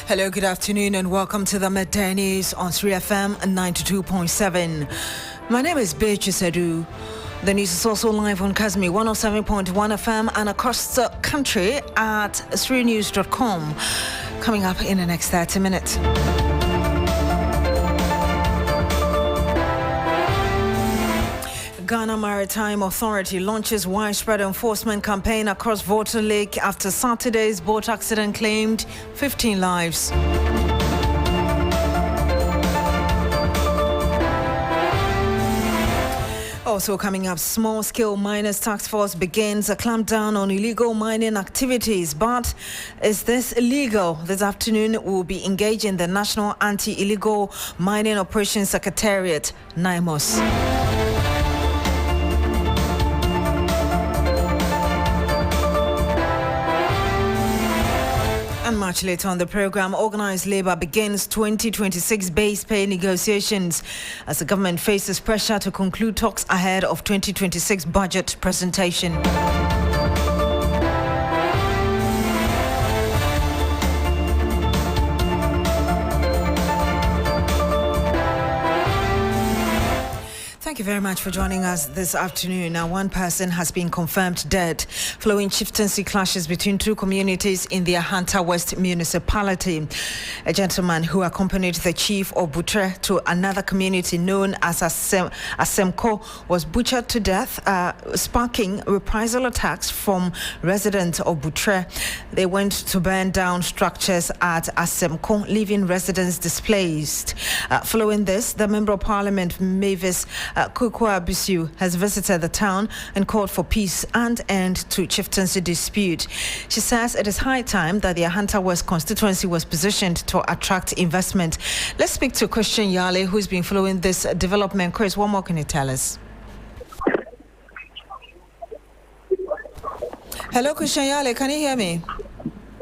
Hello, good afternoon, and welcome to the Midday News on 3FM 92.7. My name is Beatrice Adu. The news is also live on Kazmi 107.1 FM and across the country at 3news.com. Coming up in the next 30 minutes. Ghana Maritime Authority launches widespread enforcement campaign across Volta Lake after Saturday's boat accident claimed 15 lives. Also coming up, small-scale miners task force begins a clampdown on illegal mining activities. But is this illegal? This afternoon, we'll be engaging the National Anti-Illegal Mining Operations Secretariat, NIMOS. And much later on the program, Organized Labour begins 2026 base pay negotiations as the government faces pressure to conclude talks ahead of 2026 budget presentation. Thank you very much for joining us this afternoon. Now, one person has been confirmed dead following chieftaincy clashes between two communities in the Ahanta West municipality. A gentleman who accompanied the chief of Butre to another community known as Asemko was butchered to death, sparking reprisal attacks from residents of Butre. They went to burn down structures at Asemko, leaving residents displaced. Following this, the Member of Parliament, Mavis Kukwa Bisu, has visited the town and called for peace and end to chieftaincy dispute. She says it is high time that the Ahanta West constituency was positioned to attract investment. Let's speak to Christian Yale, who's been following this development. Chris, what more can you tell us? Hello, Christian Yale, can you hear me?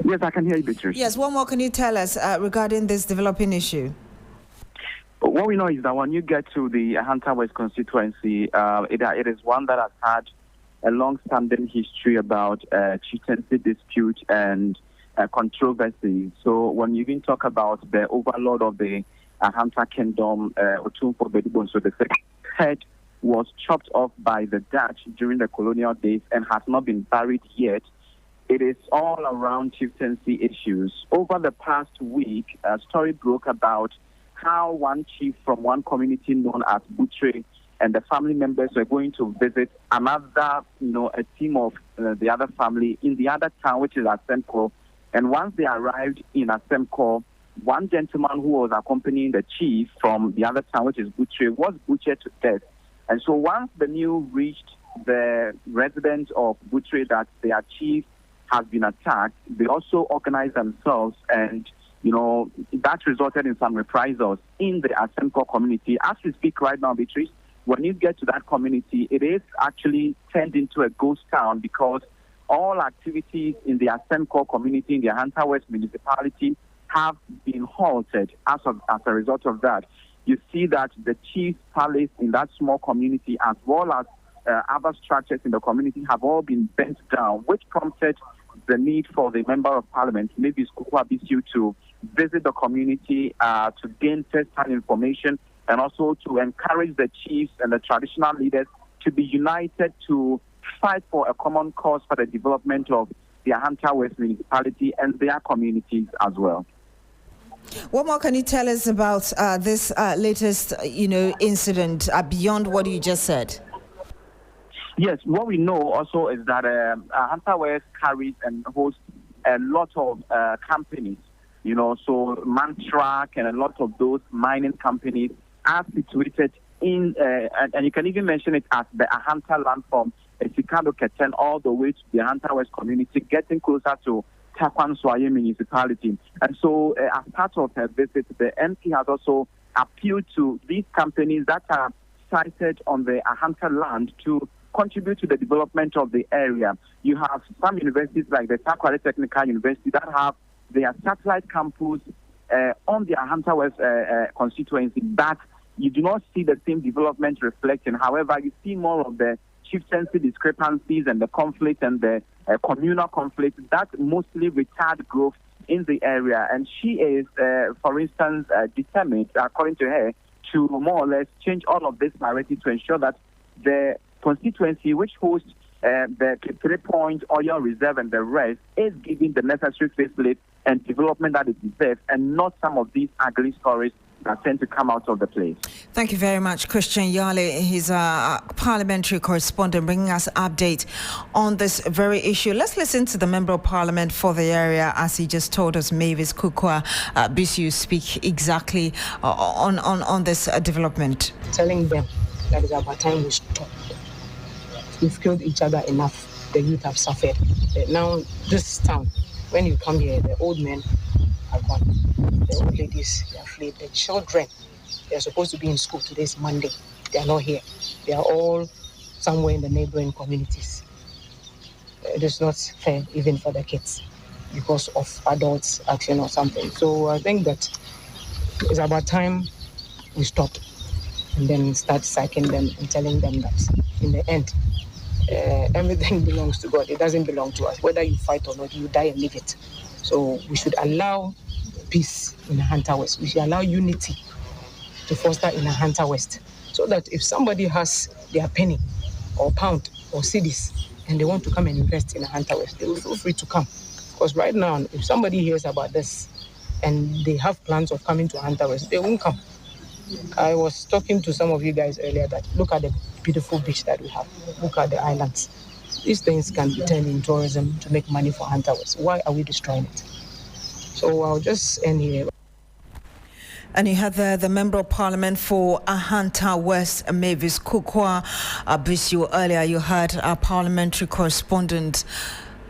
Yes, I can hear you, Beatrice. Yes, what more can you tell us regarding this developing issue? What we know is that when you get to the Ahanta West constituency, it is one that has had a long-standing history about chieftaincy dispute and controversy. So when you even talk about the overlord of the Ahanta Kingdom, Otumfo Bedibon, so the head was chopped off by the Dutch during the colonial days and has not been buried yet. It is all around chieftaincy issues. Over the past week, a story broke about how one chief from one community known as Butre and the family members were going to visit another, a team of the other family in the other town, which is Asemko. And once they arrived in Asemko, one gentleman who was accompanying the chief from the other town, which is Butre, was butchered to death. And so once the news reached the residents of Butre that their chief has been attacked, they also organized themselves and that resulted in some reprisals in the Asemko community. As we speak right now, Beatrice, when you get to that community, it is actually turned into a ghost town because all activities in the Asemko community, in the Ahanta West municipality, have been halted as a result of that. You see that the chief's palace in that small community, as well as other structures in the community, have all been burnt down, which prompted the need for the Member of Parliament, maybe Kukwa Bisu, to visit the community to gain first-hand information and also to encourage the chiefs and the traditional leaders to be united to fight for a common cause for the development of the Ahanta West municipality and their communities as well. What more can you tell us about this latest, incident beyond what you just said? Yes, what we know also is that Ahanta West carries and hosts a lot of companies, so Mantrak and a lot of those mining companies are situated in, and you can even mention it as the Ahanta land from Esikado Keten all the way to the Ahanta West community, getting closer to Takwan Swaye municipality. And so as part of her visit, the MP has also appealed to these companies that are sited on the Ahanta land to contribute to the development of the area. You have some universities like the Takwari Technical University that have their satellite campus on the Ahanta West constituency, but you do not see the same development reflecting. However, you see more of the chieftaincy discrepancies and the conflict and the communal conflict that mostly retard growth in the area, and she is, for instance, determined, according to her, to more or less change all of this narrative to ensure that the constituency, which hosts the 3-point oil reserve and the rest, is given the necessary facelift and development that it deserves, and not some of these ugly stories that tend to come out of the place. Thank you very much, Christian Yale. He's a parliamentary correspondent bringing us an update on this very issue. Let's listen to the Member of Parliament for the area, as he just told us, Mavis Kukwa Bisu, speak exactly on this development. Telling them that it's about time we stop. We've killed each other enough. The youth have suffered. Now, this town, when you come here, the old men are gone. The old ladies, they are fled. The children, they are supposed to be in school. Today's Monday. They are not here. They are all somewhere in the neighboring communities. It is not fair even for the kids because of adults' action or something. So I think that it's about time we stop and then start sacking them and telling them that in the end, everything belongs to God. It doesn't belong to us. Whether you fight or not, you die and leave it. So we should allow peace in Hunter West. We should allow unity to foster in Hunter West, so that if somebody has their penny or pound or cedis and they want to come and invest in Hunter West, they will feel free to come. Because right now, if somebody hears about this and they have plans of coming to Hunter West, they won't come. I was talking to some of you guys earlier that look at the beautiful beach that we have. Look at the islands. These things can be turned in tourism to make money for Hunter West. Why are we destroying it? So I'll just end here. And you had the Member of Parliament for Hunter West, Mavis Kukwa Bisu. Earlier you heard our parliamentary correspondent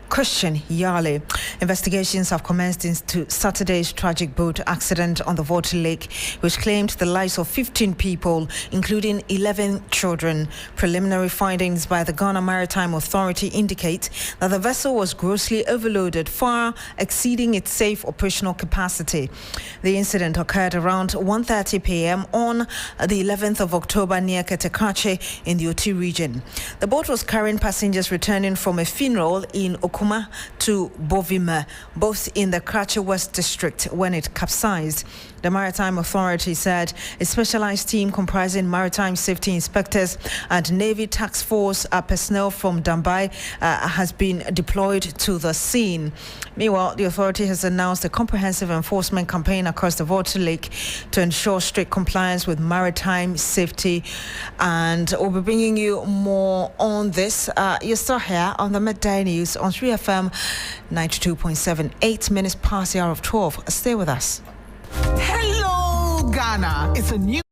Christian Yale. Investigations have commenced into Saturday's tragic boat accident on the Water Lake, which claimed the lives of 15 people, including 11 children. Preliminary findings by the Ghana Maritime Authority indicate that the vessel was grossly overloaded, far exceeding its safe operational capacity. The incident occurred around 1:30 p.m. on the 11th of October near Ketekache in the Oti region. The boat was carrying passengers returning from a funeral in Okuma to Bovima, both in the Krache West district, when it capsized. The Maritime Authority said a specialized team comprising maritime safety inspectors and Navy task force personnel from Dambai has been deployed to the scene. Meanwhile, the authority has announced a comprehensive enforcement campaign across the Water Lake to ensure strict compliance with maritime safety. And we'll be bringing you more on this. You're still here on the Midday News on 3FM 92.7, 8 minutes past the hour of 12. Stay with us. Hello, Ghana. It's a new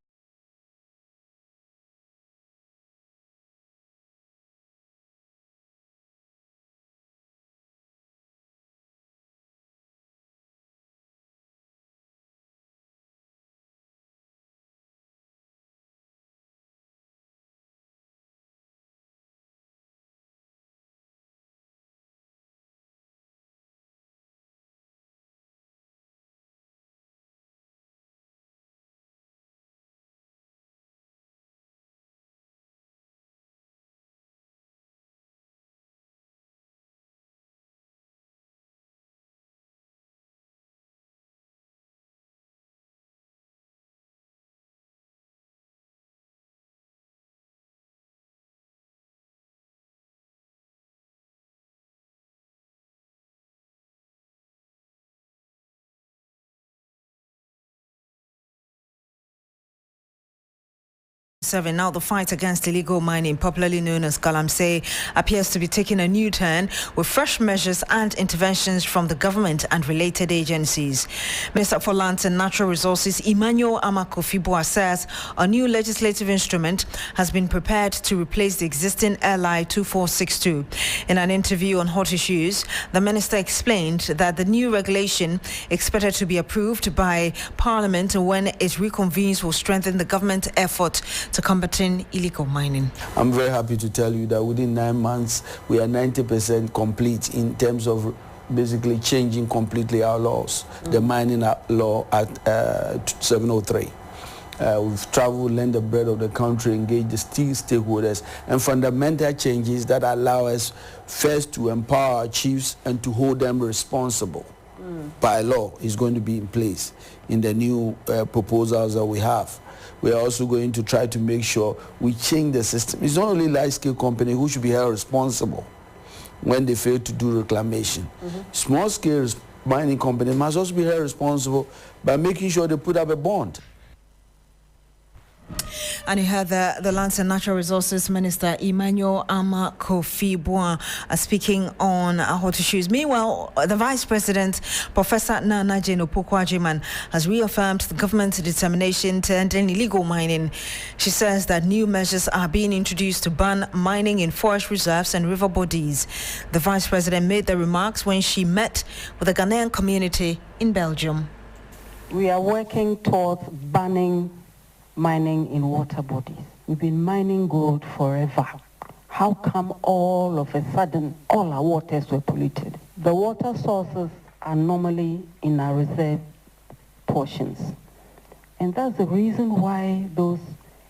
Now, the fight against illegal mining, popularly known as Galamsey, appears to be taking a new turn with fresh measures and interventions from the government and related agencies. Minister for Lands and Natural Resources Emmanuel Amakofibua says a new legislative instrument has been prepared to replace the existing LI 2462. In an interview on Hot Issues, the minister explained that the new regulation, expected to be approved by Parliament when it reconvenes, will strengthen the government effort to combating illegal mining. I'm very happy to tell you that within 9 months, we are 90% complete in terms of basically changing completely our laws, the mining law at 703. We've traveled, learned the bread of the country, engaged the stakeholders, and fundamental changes that allow us first to empower our chiefs and to hold them responsible. by law is going to be in place in the new proposals that we have. We are also going to try to make sure we change the system. It's not only large-scale company who should be held responsible when they fail to do reclamation. Small-scale mining companies must also be held responsible by making sure they put up a bond. And you heard the Lands and Natural Resources Minister Emmanuel Ama Kofi Boa speaking on hot issues. Meanwhile, the Vice President, Professor Nana Jane Opoku-Agyeman, has reaffirmed the government's determination to end illegal mining. She says that new measures are being introduced to ban mining in forest reserves and river bodies. The Vice President made the remarks when she met with the Ghanaian community in Belgium. We are working towards banning mining in water bodies. We've been mining gold forever. How come all of a sudden all our waters were polluted? The water sources are normally in our reserve portions. And that's the reason why those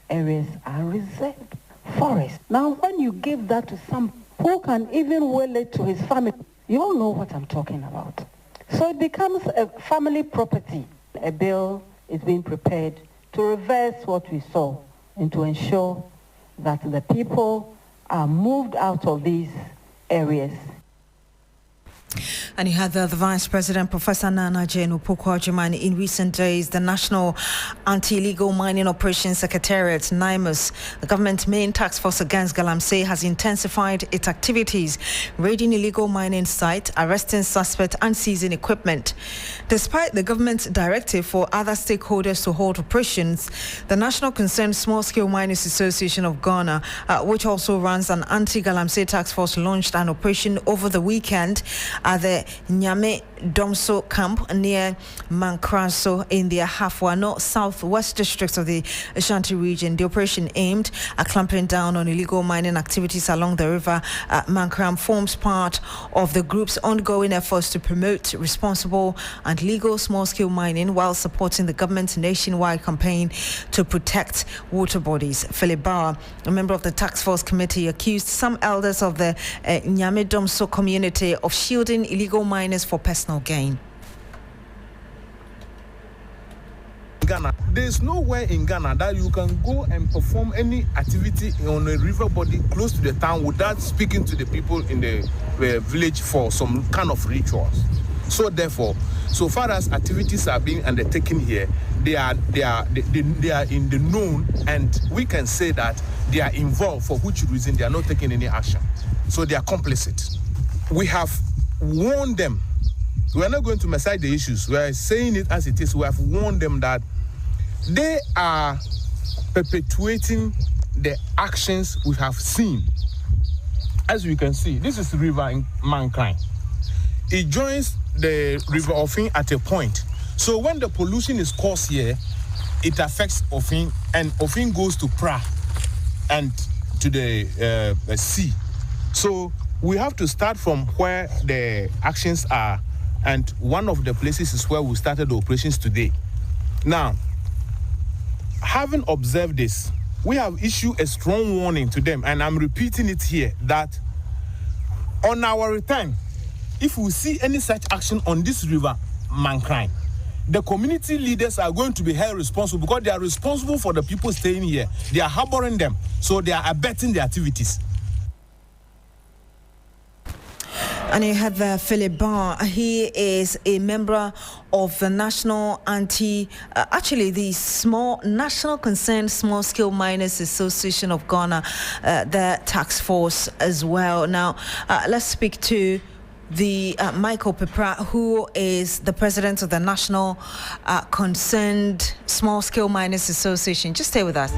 areas are reserved forests. Now, when you give that to some who can even will it to his family, you all know what I'm talking about. So it becomes a family property. A bill is being prepared to reverse what we saw and to ensure that the people are moved out of these areas. And you had the Vice President, Professor Nana Jane Opoku-Agyeman. In recent days, the National Anti-Illegal Mining Operations Secretariat, NIMOS, the government's main task force against Galamsey, has intensified its activities, raiding illegal mining sites, arresting suspects and seizing equipment. Despite the government's directive for other stakeholders to halt operations, the National Concerned Small-Scale Miners Association of Ghana, which also runs an anti-Galamsey task force, launched an operation over the weekend at the Nyame Domso camp near Mankraso in the Ahafua southwest districts of the Ashanti region. The operation aimed at clamping down on illegal mining activities along the river Mankram forms part of the group's ongoing efforts to promote responsible and legal small-scale mining while supporting the government's nationwide campaign to protect water bodies. Philip Bauer, a member of the task force committee, accused some elders of the Nyame Domso community of shielding illegal miners for personal gain. Ghana, there's nowhere in Ghana that you can go and perform any activity on a river body close to the town without speaking to the people in the village for some kind of rituals. So therefore, so far as activities are being undertaken here, they are in the known, and we can say that they are involved, for which reason they are not taking any action. So they are complicit. We have warned them. We are not going to massage the issues. We are saying it as it is. We have warned them that they are perpetuating the actions we have seen. As you can see, this is the river in Mankind. It joins the river Ofin at a point. So when the pollution is caused here, it affects Ofin, and Ofin goes to Pra and to the sea. So we have to start from where the actions are, and one of the places is where we started the operations today. Now, having observed this, we have issued a strong warning to them, and I'm repeating it here, that on our return, if we see any such action on this river, Mankind, the community leaders are going to be held responsible, because they are responsible for the people staying here. They are harboring them, so they are abetting the activities. And you have Philip Barr. He is a member of the National the National Concerned Small Scale Miners Association of Ghana, the task force as well. Now, let's speak to the Michael Pepra, who is the president of the National Concerned Small Scale Miners Association. Just stay with us.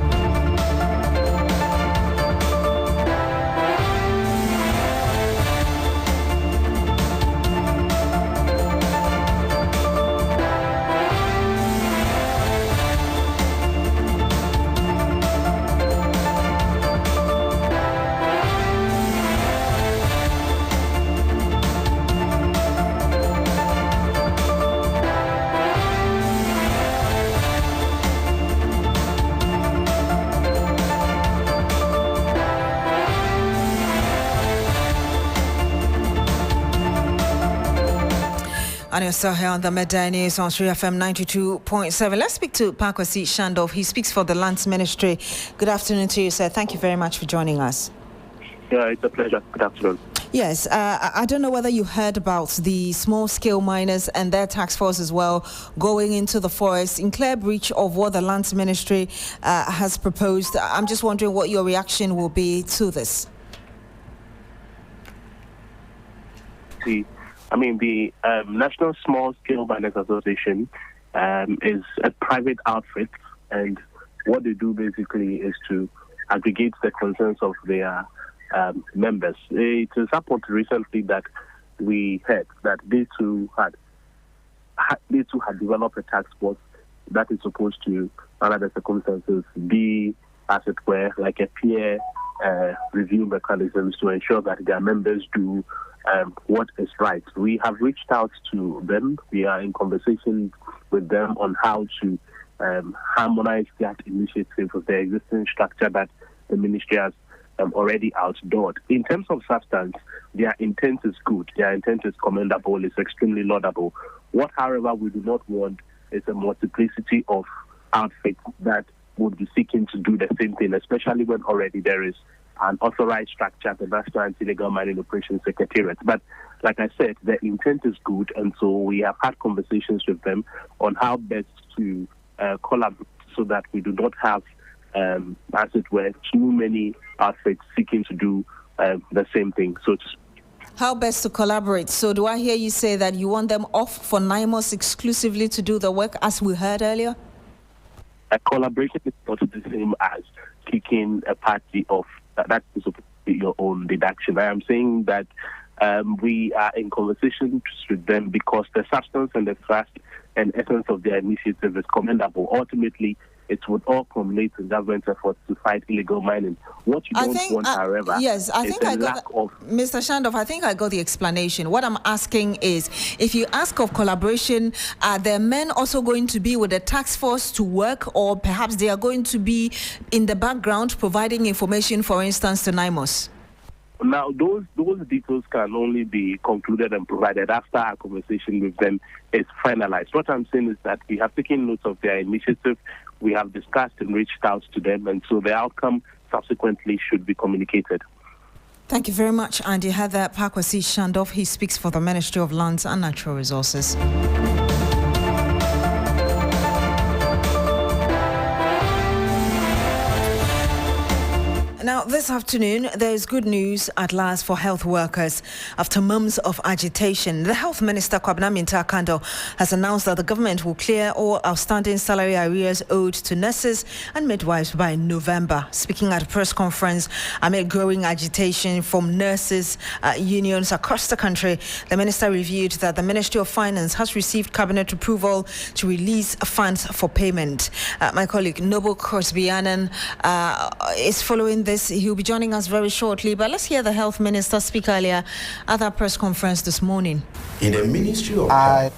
And you're still here on the Midday News on 3FM 92.7. Let's speak to Pakwasi Shandov. He speaks for the Lands Ministry. Good afternoon to you, sir. Thank you very much for joining us. Yeah, it's a pleasure. Good afternoon. Yes, I don't know whether you heard about the small-scale miners and their task force as well going into the forest in clear breach of what the Lands Ministry has proposed. I'm just wondering what your reaction will be to this. The National Small Scale Miners Association is a private outfit, and what they do basically is to aggregate the concerns of their members. It is happened recently that we heard that they too had developed a task force that is supposed to, under the circumstances, be, as it were, like a peer review mechanisms to ensure that their members do what is right. We have reached out to them. We are in conversation with them on how to harmonize that initiative with the existing structure that the ministry has already outdoored. In terms of substance, their intent is good. Their intent is commendable. It's extremely laudable. What, however, we do not want is a multiplicity of outfits that would be seeking to do the same thing, especially when already there is an authorized structure, the National Anti-Illegal Mining Operations Secretariat. But like I said, the intent is good, and so we have had conversations with them on how best to collaborate so that we do not have, as it were, too many outfits seeking to do the same thing. So how best to collaborate? So do I hear you say that you want them off for 9 months exclusively to do the work, as we heard earlier? A collaboration is not the same as kicking a party off. That is supposed to be your own deduction. I am saying that we are in conversations with them because the substance and the thrust and essence of their initiative is commendable. Ultimately, it would all culminate in government efforts to fight illegal mining. What you don't want, however, yes, I is think a I got lack of... Mr. Shandov, I think I got the explanation. What I'm asking is, if you ask of collaboration, are there men also going to be with the task force to work, or perhaps they are going to be in the background providing information, for instance, to NIMOS? Now, those details can only be concluded and provided after our conversation with them is finalized. What I'm saying is that we have taken note of their initiative, we have discussed and reached out to them, and so the outcome subsequently should be communicated. Thank you very much. And you had that Pakwasi Shandov. He speaks for the Ministry of Lands and Natural Resources. Now, this afternoon, there is good news at last for health workers. After months of agitation, the Health Minister, Kwabena Minta-Kando, has announced that the government will clear all outstanding salary arrears owed to nurses and midwives by November. Speaking at a press conference amid growing agitation from nurses unions across the country, the minister reviewed that the Ministry of Finance has received cabinet approval to release funds for payment. My colleague Noble Crosby-Annan is following this. He'll be joining us very shortly, but let's hear the health minister speak earlier at that press conference this morning. In the Ministry of Health,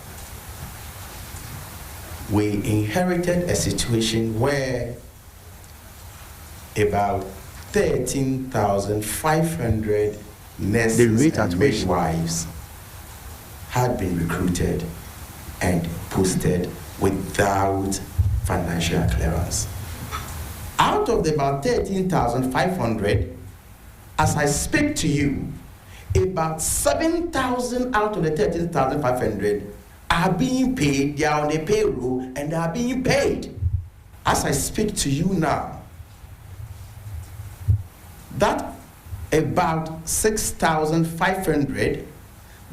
we inherited a situation where about 13,500 nurses and midwives had been recruited and posted without financial clearance. Out of the about 13,500, as I speak to you, about 7,000 out of the 13,500 are being paid. They are on the payroll and they are being paid. As I speak to you now, that about 6,500,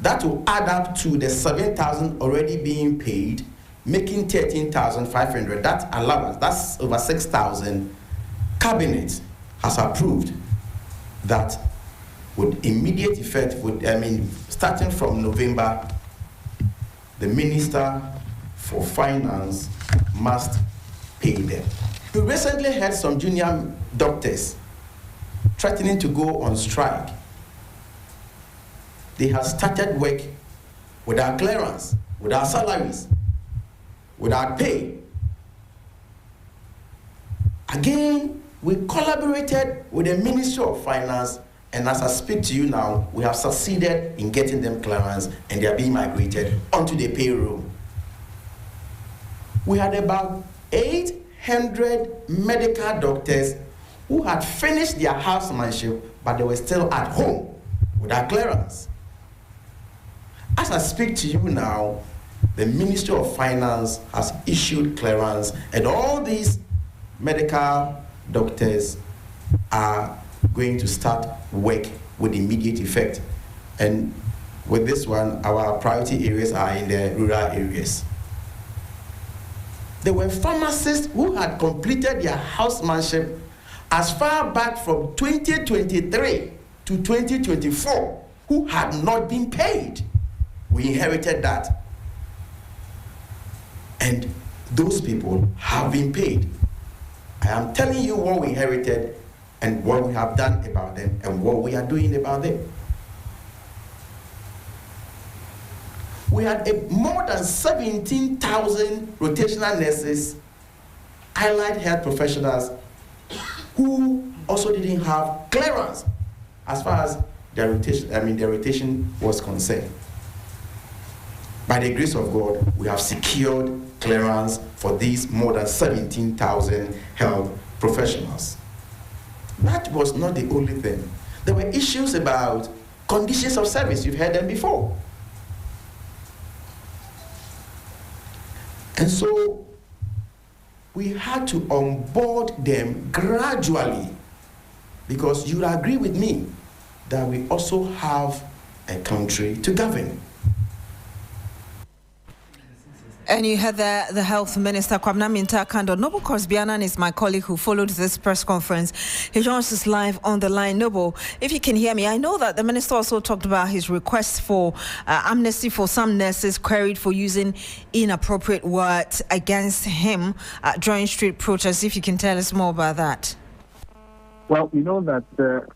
that will add up to the 7,000 already being paid, making 13,500. That allowance, that's over 6,000. Cabinet has approved that with immediate effect, starting from November, the Minister for Finance must pay them. We recently had some junior doctors threatening to go on strike. They have started work without clearance, without salaries, without pay. Again, we collaborated with the Ministry of Finance And as I speak to you now, we have succeeded in getting them clearance, and they are being migrated onto the payroll. We had about 800 medical doctors who had finished their housemanship, but they were still at home without clearance. As I speak to you now, the Ministry of Finance has issued clearance, and all these medical doctors are going to start work with immediate effect. And with this one, our priority areas are in the rural areas. There were pharmacists who had completed their housemanship as far back from 2023 to 2024 who had not been paid. We inherited that. And those people have been paid. I am telling you what we inherited and what we have done about them and what we are doing about them. We had more than 17,000 rotational nurses, allied health professionals who also didn't have clearance as far as their rotation was concerned. By the grace of God, we have secured clearance for these more than 17,000 health professionals. That was not the only thing. There were issues about conditions of service. You've heard them before. And so we had to onboard them gradually, because you'll agree with me that we also have a country to govern. And you heard the Health Minister, Kwabena Minta-Kando. Noble Korsbianan is my colleague who followed this press conference. He joins us live on the line. Noble, if you can hear me, I know that the Minister also talked about his request for amnesty for some nurses queried for using inappropriate words against him during street protests. If you can tell us more about that. Well, we know that the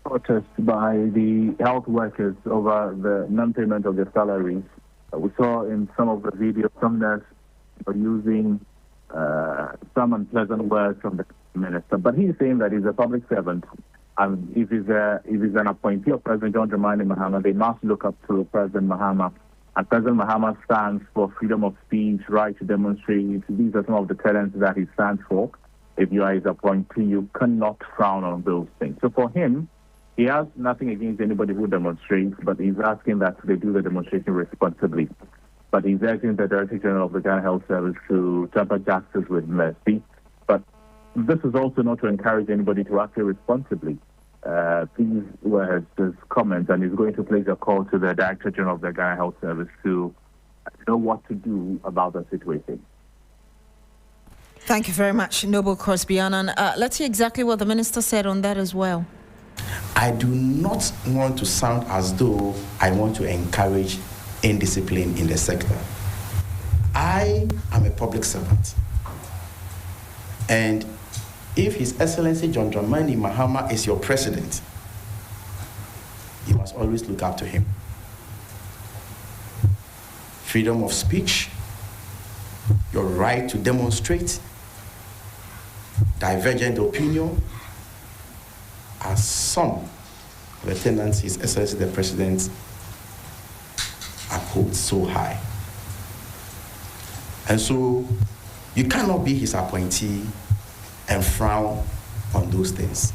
protest by the health workers over the non-payment of their salaries, we saw in some of the videos some nurses using some unpleasant words from the minister. But he's saying that he's a public servant, and if he's an appointee of President John Dramani Mahama, they must look up to President Mahama. And President Mahama stands for freedom of speech, right to demonstrate. These are some of the tenets that he stands for. If you are his appointee, you cannot frown on those things. So for him, he has nothing against anybody who demonstrates, but he's asking that they do the demonstration responsibly. But he's urging the Director General of the Ghana Health Service to temper justice with mercy. But this is also not to encourage anybody to act irresponsibly. These were his comments, and he's going to place a call to the Director General of the Ghana Health Service to know what to do about the situation. Thank you very much, Noble Korsbianan. Let's hear exactly what the Minister said on that as well. I do not want to sound as though I want to encourage indiscipline in the sector. I am a public servant. And if His Excellency John Dramani Mahama is your president, you must always look up to him. Freedom of speech, your right to demonstrate, divergent opinion, are some of the tenets His Excellency the President upholds so high. And so you cannot be his appointee and frown on those things.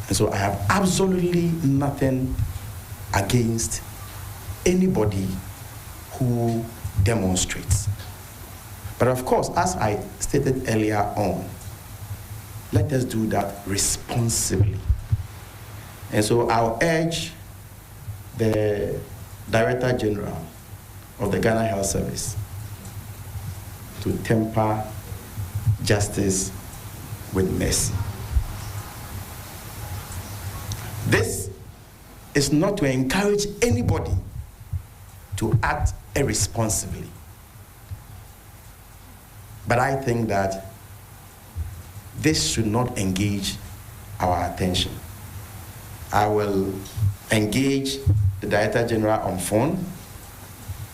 And so I have absolutely nothing against anybody who demonstrates. But of course, as I stated earlier on, let us do that responsibly. And so I'll urge the Director General of the Ghana Health Service to temper justice with mercy. This is not to encourage anybody to act irresponsibly. But I think that this should not engage our attention. I will engage the Director General on phone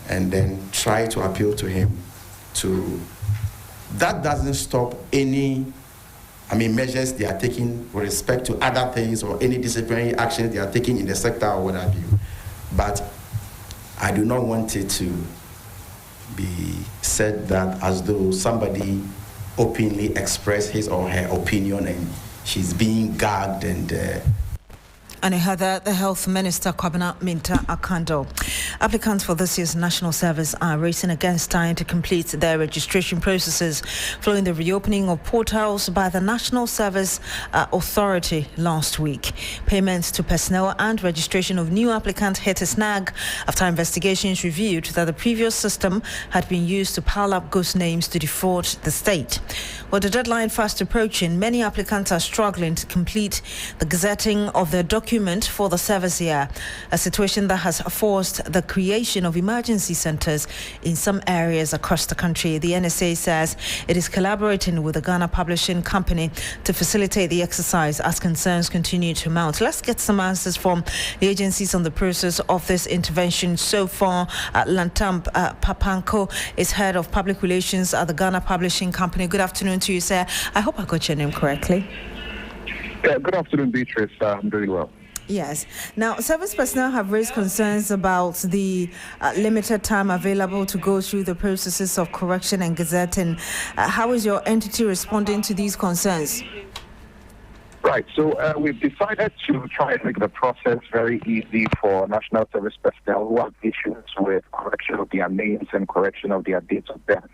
and then try to appeal to him to... That doesn't stop any measures they are taking with respect to other things or any disciplinary actions they are taking in the sector or what have you. But I do not want it to be said that as though somebody openly expressed his or her opinion and she's being gagged And I heard that the Health Minister, Kwabena Minta Akando. Applicants for this year's National Service are racing against time to complete their registration processes following the reopening of portals by the National Service Authority last week. Payments to personnel and registration of new applicants hit a snag after investigations revealed that the previous system had been used to pile up ghost names to defraud the state. With the deadline fast approaching, many applicants are struggling to complete the gazetting of their document for the service year, a situation that has forced the creation of emergency centers in some areas across the country. The NSA says it is collaborating with the Ghana Publishing Company to facilitate the exercise as concerns continue to mount. Let's get some answers from the agencies on the process of this intervention so far. Lantam Papanko is head of public relations at the Ghana Publishing Company. Good afternoon to you, sir. I hope I got your name correctly. Yeah, good afternoon, Beatrice. I'm doing well. Yes. Now, service personnel have raised concerns about the limited time available to go through the processes of correction and gazetting. How is your entity responding to these concerns? Right. So we've decided to try and make the process very easy for national service personnel who have issues with correction of their names and correction of their dates of death.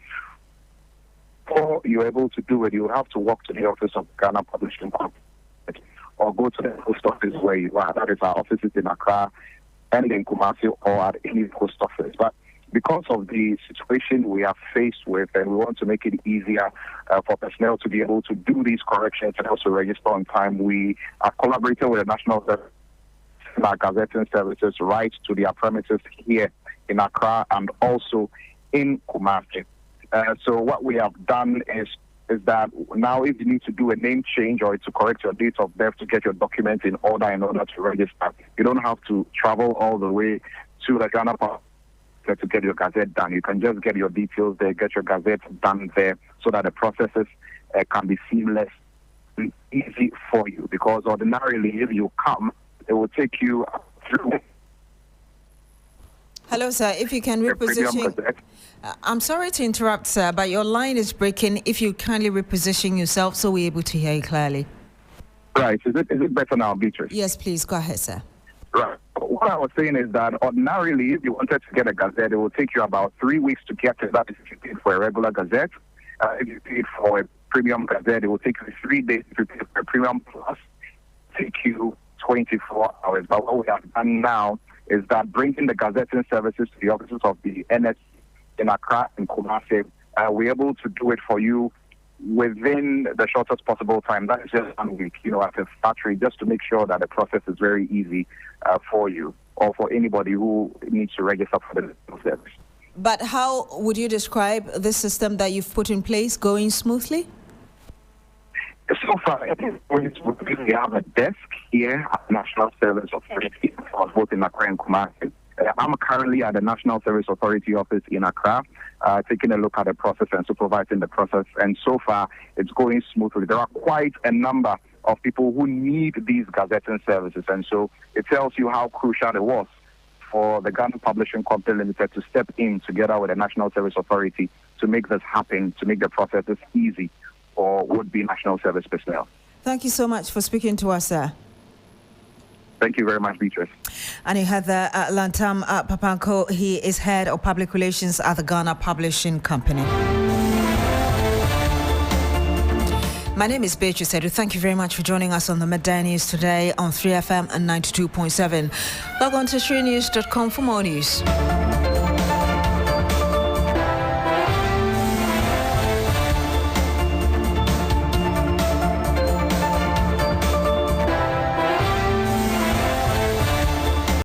Before you're able to do it, you have to walk to the office of Ghana Publishing Company or go to the post office where you are. That is our offices in Accra and in Kumasi or at any post office. But because of the situation we are faced with, and we want to make it easier for personnel to be able to do these corrections and also register on time, we are collaborating with the National Service and our gazetting services right to their premises here in Accra and also in Kumasi. So what we have done is that now if you need to do a name change or to correct your date of birth to get your documents in order to register, you don't have to travel all the way to the Ghana to get your gazette done. You can just get your details there, get your gazette done there so that the processes can be seamless and easy for you. Because ordinarily, if you come, it will take you through. Hello, sir. If you can reposition. I'm sorry to interrupt, sir, but your line is breaking. If you kindly reposition yourself so we're able to hear you clearly. Right. Is it better now, Beatrice? Yes, please. Go ahead, sir. Right. What I was saying is that ordinarily, if you wanted to get a gazette, it will take you about 3 weeks to get it. That is if you paid for a regular gazette. If you paid for a premium gazette, it will take you 3 days. If you pay for a premium plus, take you 24 hours. But what we have done now is that bringing the gazetting services to the offices of the NS in Accra and Kumasi, we're able to do it for you within the shortest possible time. That is just 1 week, at a factory, just to make sure that the process is very easy for you or for anybody who needs to register for the service. But how would you describe the system that you've put in place going smoothly? So far, I think we have a desk here at the National Service Authority, both in Accra and Kumasi. I'm currently at the National Service Authority office in Accra, taking a look at the process and supervising the process. And so far, it's going smoothly. There are quite a number of people who need these gazetting services. And so it tells you how crucial it was for the Ghana Publishing Company Limited to step in together with the National Service Authority to make this happen, to make the processes easy for would-be national service personnel. Thank you so much for speaking to us, sir. Thank you very much, Beatrice. And you had the Lantam Papanko. He is head of public relations at the Ghana Publishing Company. My name is Beatrice Adu. Thank you very much for joining us on the MiddayNews today on 3FM and 92.7. Log on to 3news.com for more news.